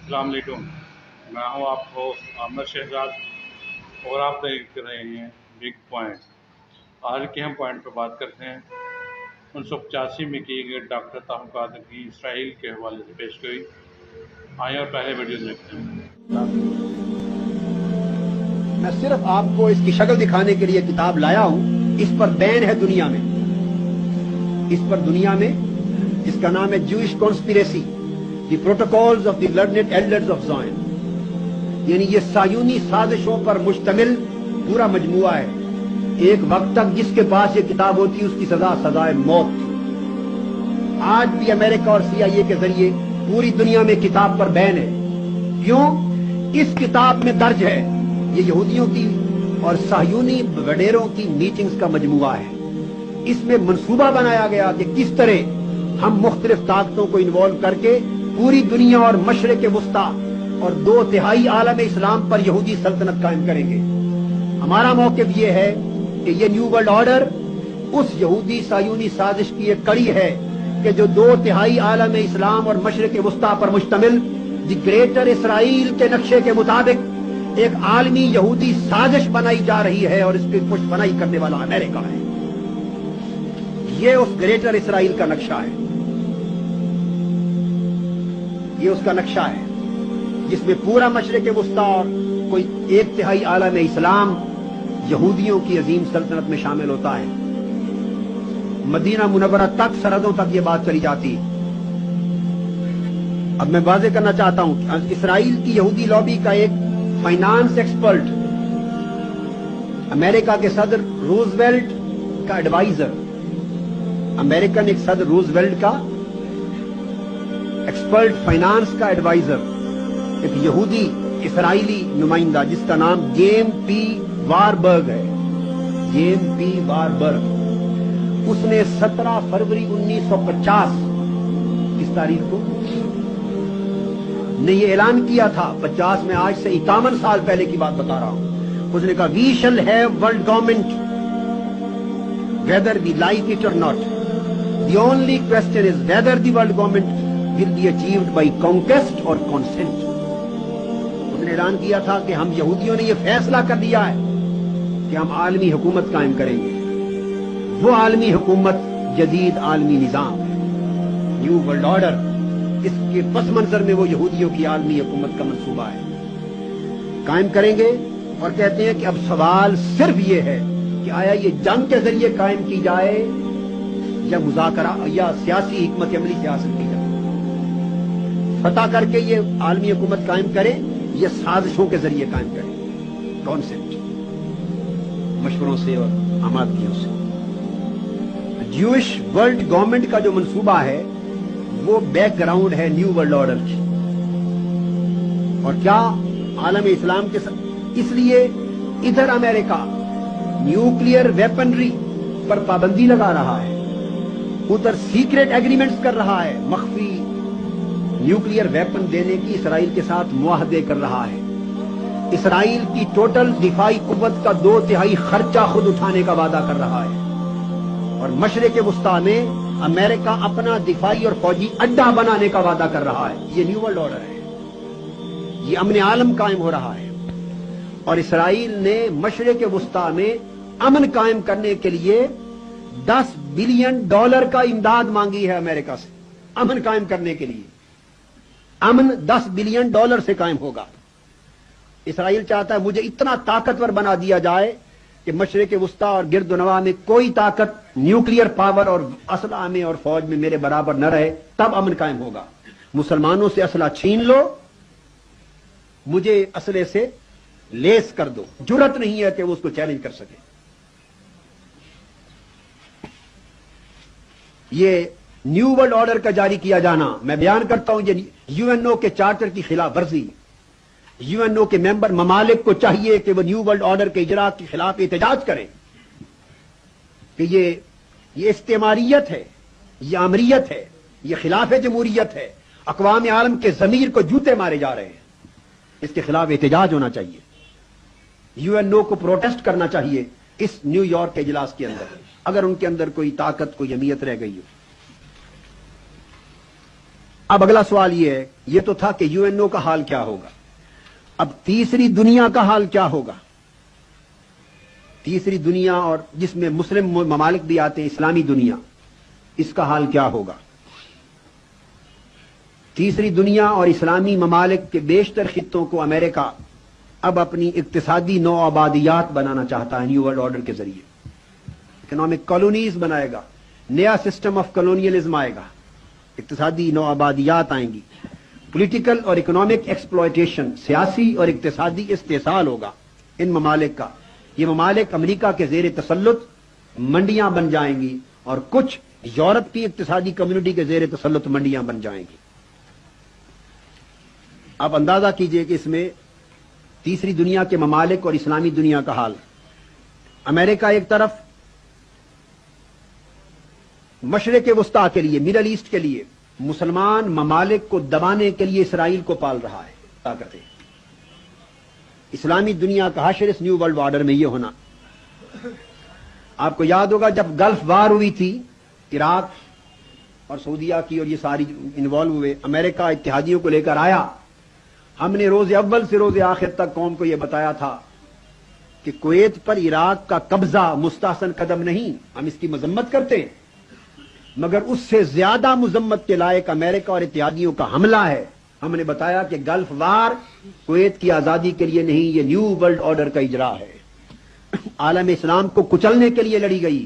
السلام علیکم، میں ہوں آپ ہوسٹ احمد شہزاد اور آپ دیکھ رہے ہیں بگ پوائنٹ۔ آج کے ہم پوائنٹ پہ بات کرتے ہیں 1985 میں کی گئی ڈاکٹر طاہر القادری کی اسرائیل کے حوالے سے پیش گئی۔ آئیں اور پہلے ویڈیو دیکھتے ہیں۔ میں صرف آپ کو اس کی شکل دکھانے کے لیے کتاب لایا ہوں، اس پر بین ہے دنیا میں، جس کا نام ہے Jewish conspiracy the protocols of the learned elders of Zion, یعنی یہ صہیونی سازشوں پر مشتمل پورا مجموعہ ہے۔ ایک وقت تک جس کے پاس یہ کتاب ہوتی اس کی سزا سزائے موت تھی۔ آج بھی امریکہ اور CIA کے ذریعے پوری دنیا میں کتاب پر بین ہے۔ کیوں؟ اس کتاب میں درج ہے، یہ یہودیوں کی اور صہیونی وڈیروں کی میٹنگز کا مجموعہ ہے۔ اس میں منصوبہ بنایا گیا کہ کس طرح ہم مختلف طاقتوں کو انوالو کر کے پوری دنیا اور مشرق وسطیٰ اور 2/3 عالم اسلام پر یہودی سلطنت قائم کریں گے۔ ہمارا موقف یہ ہے کہ یہ نیو ورلڈ آرڈر اس یہودی صہیونی سازش کی ایک کڑی ہے کہ جو 2/3 عالم اسلام اور مشرق وسطیٰ پر مشتمل دی گریٹر اسرائیل کے نقشے کے مطابق ایک عالمی یہودی سازش بنائی جا رہی ہے، اور اس کی پشت پناہی کرنے والا امریکہ ہے۔ یہ اس گریٹر اسرائیل کا نقشہ ہے، یہ اس کا نقشہ ہے جس میں پورا مشرق وسطیٰ اور کوئی 1/3 عالم اسلام یہودیوں کی عظیم سلطنت میں شامل ہوتا ہے۔ مدینہ منورہ تک، سرحدوں تک یہ بات چلی جاتی ہے۔ اب میں واضح کرنا چاہتا ہوں کہ اسرائیل کی یہودی لابی کا ایک فائنانس ایکسپرٹ، امریکہ کے صدر روزویلٹ کا ایڈوائزر، امریکن ایک صدر روزویلٹ کا ایکسپرٹ فائنانس کا ایڈوائزر، ایک یہودی اسرائیلی نمائندہ جس کا نام جیم پی واربرگ ہے، جیم پی واربرگ، اس نے 17 فروری 1950 اس تاریخ کو نے یہ اعلان کیا تھا، 50 میں آج سے 51 سال پہلے کی بات بتا رہا ہوں۔ اس نے کہا we shall have world government whether we like it or not, the only question is whether the world government will be achieved by conquest or consent. اس نے اعلان کیا تھا کہ ہم یہودیوں نے یہ فیصلہ کر لیا ہے کہ ہم عالمی حکومت قائم کریں گے۔ وہ عالمی حکومت جدید عالمی نظام ہے، نیو ورلڈ آرڈر، اس کے پس منظر میں وہ یہودیوں کی عالمی حکومت کا منصوبہ ہے، قائم کریں گے۔ اور کہتے ہیں کہ اب سوال صرف یہ ہے کہ آیا یہ جنگ کے ذریعے قائم کی جائے یا مذاکرہ یا سیاسی حکمت عملی سے حاصل کی جائے، فتح کر کے یہ عالمی حکومت قائم کریں یا سازشوں کے ذریعے قائم کریں، کانسیپٹ، مشوروں سے اور آمادگیوں سے۔ جوئش ورلڈ گورنمنٹ کا جو منصوبہ ہے وہ بیک گراؤنڈ ہے نیو ورلڈ آرڈر کی، اور کیا عالم اسلام کے اس لیے ادھر امریکہ نیوکلیئر ویپنری پر پابندی لگا رہا ہے، ادھر سیکریٹ ایگریمنٹس کر رہا ہے، مخفی نیوکلیئر ویپن دینے کی اسرائیل کے ساتھ معاہدے کر رہا ہے، اسرائیل کی ٹوٹل دفاعی قوت کا 2/3 خرچہ خود اٹھانے کا وعدہ کر رہا ہے، اور مشرق وسطیٰ میں امریکہ اپنا دفاعی اور فوجی اڈا بنانے کا وعدہ کر رہا ہے۔ یہ نیو ورلڈ آرڈر ہے، یہ امن عالم قائم ہو رہا ہے، اور اسرائیل نے مشرق وسطیٰ میں امن قائم کرنے کے لیے $10 بلین کا امداد مانگی ہے امریکہ سے، امن قائم کرنے کے لیے۔ امن $10 بلین سے قائم ہوگا۔ اسرائیل چاہتا ہے مجھے اتنا طاقتور بنا دیا جائے کہ مشرق وسطیٰ اور گرد و نواح میں کوئی طاقت نیوکلیئر پاور اور اسلحہ میں اور فوج میں میرے برابر نہ رہے، تب امن قائم ہوگا۔ مسلمانوں سے اسلحہ چھین لو، مجھے اسلحے سے لیس کر دو، جرت نہیں ہے کہ وہ اس کو چیلنج کر سکے۔ یہ نیو ورلڈ آرڈر کا جاری کیا جانا، میں بیان کرتا ہوں، یہ UNO کے چارٹر کی خلاف ورزی۔ UNO کے ممبر ممالک کو چاہیے کہ وہ نیو ورلڈ آرڈر کے اجرا کے خلاف احتجاج کریں کہ یہ استعماریت ہے، یہ آمریت ہے، یہ خلاف جمہوریت ہے، اقوام عالم کے ضمیر کو جوتے مارے جا رہے ہیں، اس کے خلاف احتجاج ہونا چاہیے۔ UNO کو پروٹیسٹ کرنا چاہیے اس نیو یارک کے اجلاس کے اندر، اگر ان کے اندر کوئی طاقت، کوئی اہمیت رہ گئی ہو۔ اب اگلا سوال یہ ہے، یہ تو تھا کہ یو این او کا حال کیا ہوگا، اب تیسری دنیا کا حال کیا ہوگا؟ تیسری دنیا، اور جس میں مسلم ممالک بھی آتے ہیں، اسلامی دنیا، اس کا حال کیا ہوگا؟ تیسری دنیا اور اسلامی ممالک کے بیشتر خطوں کو امریکہ اب اپنی اقتصادی نو آبادیات بنانا چاہتا ہے، نیو ورلڈ آرڈر کے ذریعے اکنامک کالونیز بنائے گا، نیا سسٹم آف کالونیلزم آئے گا، اقتصادی نو آبادیات آئیں گی، پولیٹیکل اور اکنامک ایکسپلائٹیشن، سیاسی اور اقتصادی استحصال ہوگا ان ممالک کا۔ یہ ممالک امریکہ کے زیر تسلط منڈیاں بن جائیں گی، اور کچھ یورپ کی اقتصادی کمیونٹی کے زیر تسلط منڈیاں بن جائیں گی۔ آپ اندازہ کیجئے کہ اس میں تیسری دنیا کے ممالک اور اسلامی دنیا کا حال، امریکہ ایک طرف مشرق وسطیٰ کے لیے، مڈل ایسٹ کے لیے مسلمان ممالک کو دبانے کے لیے اسرائیل کو پال رہا ہے طاقتیں، اسلامی دنیا کا حشر اس نیو ورلڈ آرڈر میں یہ ہونا۔ آپ کو یاد ہوگا جب گلف وار ہوئی تھی، عراق اور سعودیہ کی، اور یہ ساری انوالو ہوئے، امریکہ اتحادیوں کو لے کر آیا، ہم نے روز اول سے روز آخر تک قوم کو یہ بتایا تھا کہ کویت پر عراق کا قبضہ مستحسن قدم نہیں، ہم اس کی مذمت کرتے ہیں، مگر اس سے زیادہ مذمت کے لائق امریکہ اور اتحادیوں کا حملہ ہے۔ ہم نے بتایا کہ گلف وار کویت کی آزادی کے لیے نہیں، یہ نیو ورلڈ آرڈر کا اجرا ہے، عالم اسلام کو کچلنے کے لیے لڑی گئی۔